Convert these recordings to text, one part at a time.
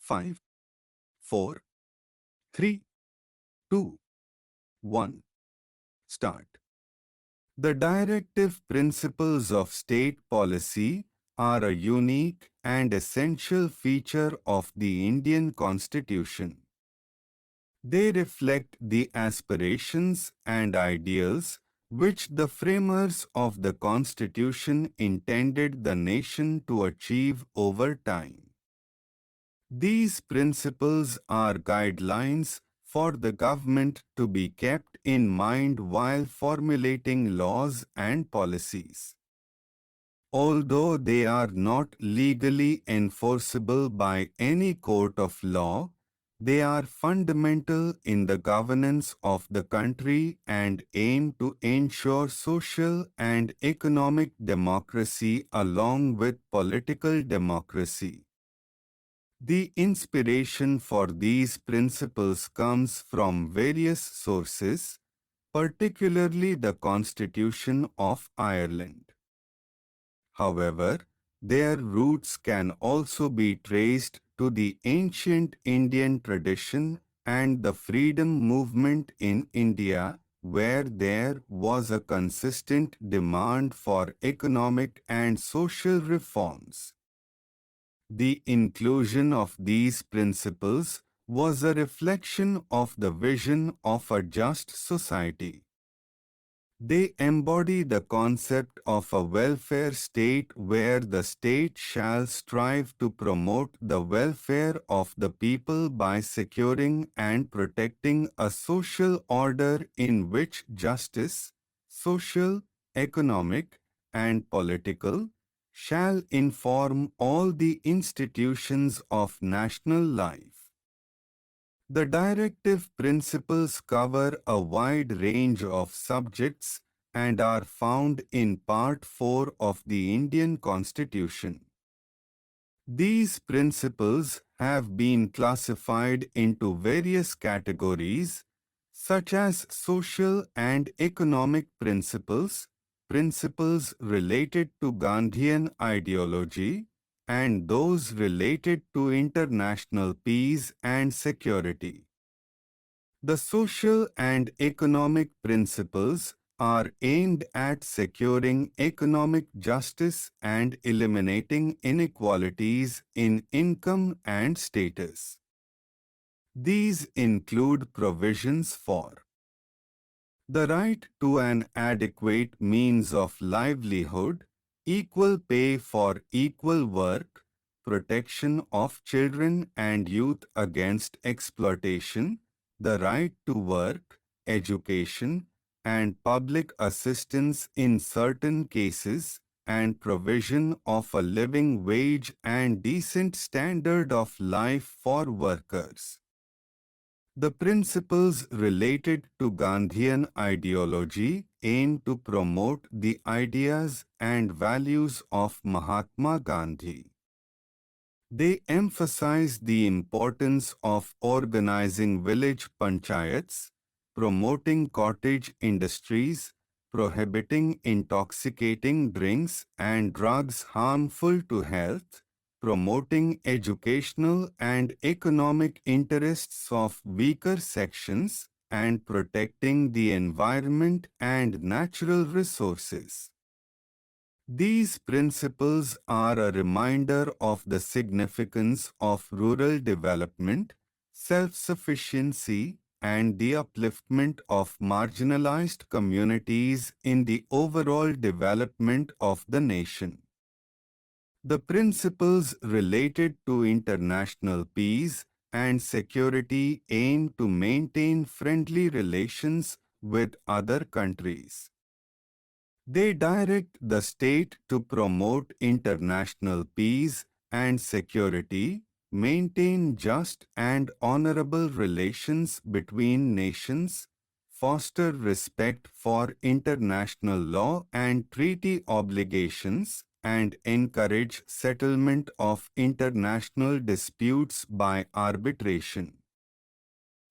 5, 4, 3, 2, 1. Start. The directive principles of state policy are a unique and essential feature of the Indian Constitution. They reflect the aspirations and ideals which the framers of the Constitution intended the nation to achieve over time. These principles are guidelines for the government to be kept in mind while formulating laws and policies. Although they are not legally enforceable by any court of law, they are fundamental in the governance of the country and aim to ensure social and economic democracy along with political democracy. The inspiration for these principles comes from various sources, particularly the Constitution of Ireland. However, their roots can also be traced to the ancient Indian tradition and the freedom movement in India, where there was a consistent demand for economic and social reforms. The inclusion of these principles was a reflection of the vision of a just society. They embody the concept of a welfare state where the state shall strive to promote the welfare of the people by securing and protecting a social order in which justice, social, economic, and political, shall inform all the institutions of national life. The directive principles cover a wide range of subjects and are found in Part 4 of the Indian Constitution. These principles have been classified into various categories, such as social and economic principles, principles related to Gandhian ideology, and those related to international peace and security. The social and economic principles are aimed at securing economic justice and eliminating inequalities in income and status. These include provisions for the right to an adequate means of livelihood, equal pay for equal work, protection of children and youth against exploitation, the right to work, education, and public assistance in certain cases, and provision of a living wage and decent standard of life for workers. The principles related to Gandhian ideology aim to promote the ideas and values of Mahatma Gandhi. They emphasize the importance of organizing village panchayats, promoting cottage industries, prohibiting intoxicating drinks and drugs harmful to health, promoting educational and economic interests of weaker sections, and protecting the environment and natural resources. These principles are a reminder of the significance of rural development, self-sufficiency, and the upliftment of marginalized communities in the overall development of the nation. The principles related to international peace and security aim to maintain friendly relations with other countries. They direct the state to promote international peace and security, maintain just and honorable relations between nations, foster respect for international law and treaty obligations, and encourage settlement of international disputes by arbitration.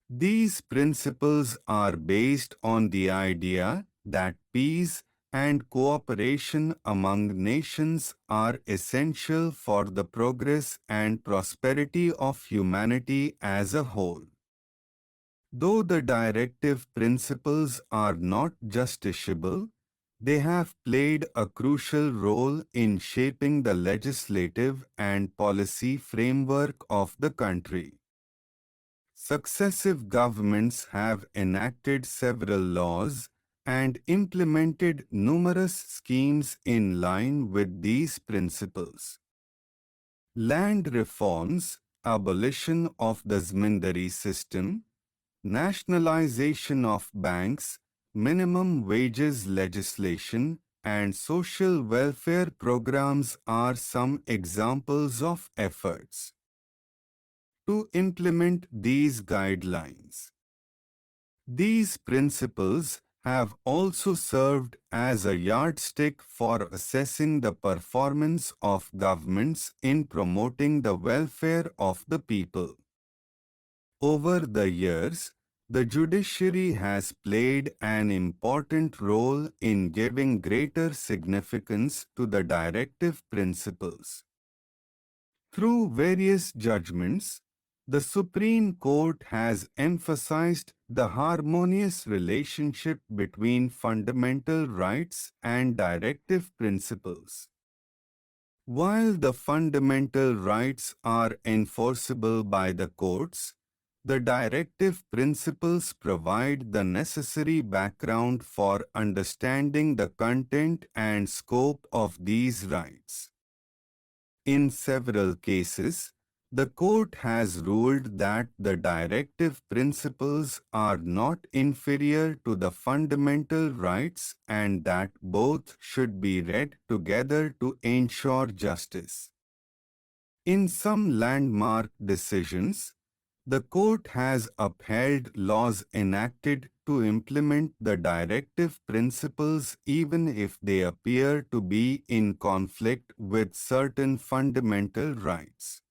These principles are based on the idea that peace and cooperation among nations are essential for the progress and prosperity of humanity as a whole. Though the directive principles are not justiciable, they have played a crucial role in shaping the legislative and policy framework of the country. Successive governments have enacted several laws and implemented numerous schemes in line with these principles. Land reforms, abolition of the Zamindari system, nationalization of banks, minimum wages legislation, and social welfare programs are some examples of efforts to implement these guidelines. These principles have also served as a yardstick for assessing the performance of governments in promoting the welfare of the people. Over the years, the judiciary has played an important role in giving greater significance to the directive principles. Through various judgments, the Supreme Court has emphasized the harmonious relationship between fundamental rights and directive principles. While the fundamental rights are enforceable by the courts, the directive principles provide the necessary background for understanding the content and scope of these rights. In several cases, the court has ruled that the directive principles are not inferior to the fundamental rights and that both should be read together to ensure justice. In some landmark decisions, the court has upheld laws enacted to implement the directive principles even if they appear to be in conflict with certain fundamental rights.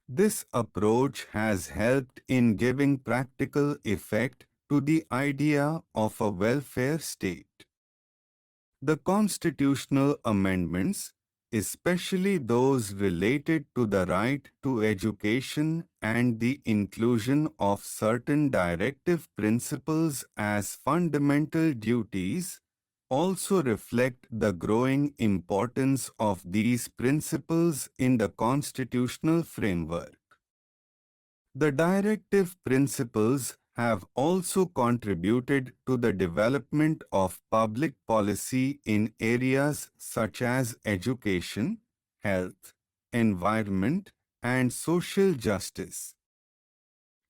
This approach has helped in giving practical effect to the idea of a welfare state. The constitutional amendments, especially those related to the right to education and the inclusion of certain directive principles as fundamental duties, also reflect the growing importance of these principles in the constitutional framework. The directive principles have also contributed to the development of public policy in areas such as education, health, environment, and social justice.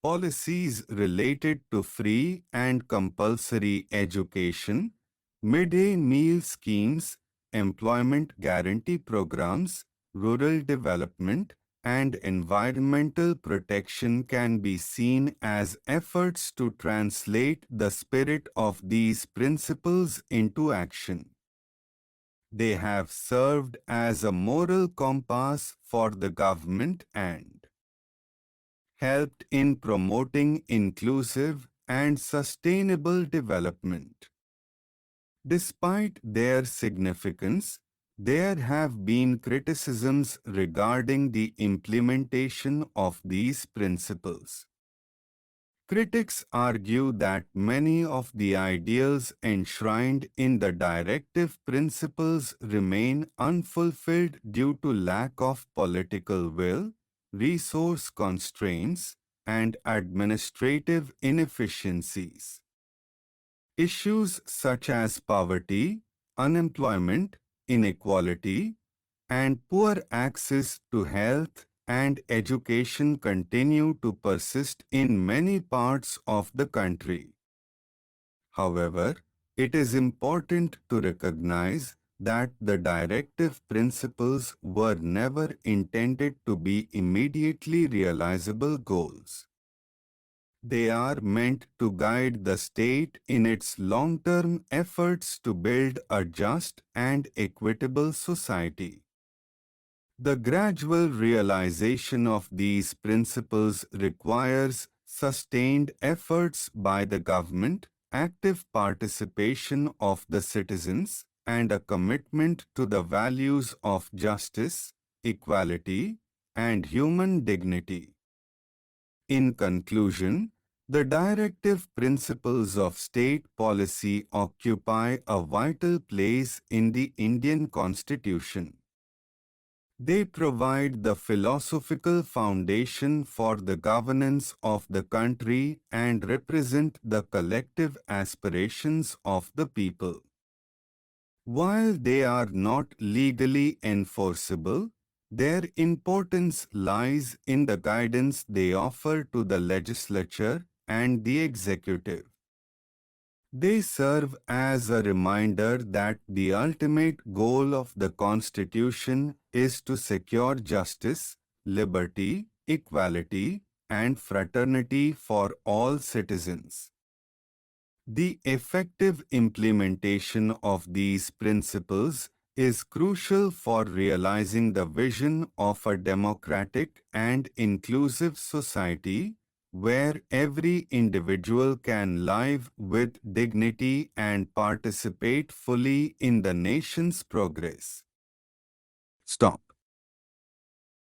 Policies related to free and compulsory education, midday meal schemes, employment guarantee programs, rural development, and environmental protection can be seen as efforts to translate the spirit of these principles into action. They have served as a moral compass for the government and helped in promoting inclusive and sustainable development. Despite their significance, there have been criticisms regarding the implementation of these principles. Critics argue that many of the ideals enshrined in the directive principles remain unfulfilled due to lack of political will, resource constraints, and administrative inefficiencies. Issues such as poverty, unemployment, inequality, and poor access to health and education continue to persist in many parts of the country. However, it is important to recognize that the directive principles were never intended to be immediately realizable goals. They are meant to guide the state in its long-term efforts to build a just and equitable society. The gradual realization of these principles requires sustained efforts by the government active participation of the citizens and a commitment to the values of justice, equality, and human dignity. In conclusion, the directive principles of state policy occupy a vital place in the Indian Constitution. They provide the philosophical foundation for the governance of the country and represent the collective aspirations of the people. While they are not legally enforceable, their importance lies in the guidance they offer to the legislature and the executive. They serve as a reminder that the ultimate goal of the Constitution is to secure justice, liberty, equality, and fraternity for all citizens. The effective implementation of these principles is crucial for realizing the vision of a democratic and inclusive society where every individual can live with dignity and participate fully in the nation's progress. Stop.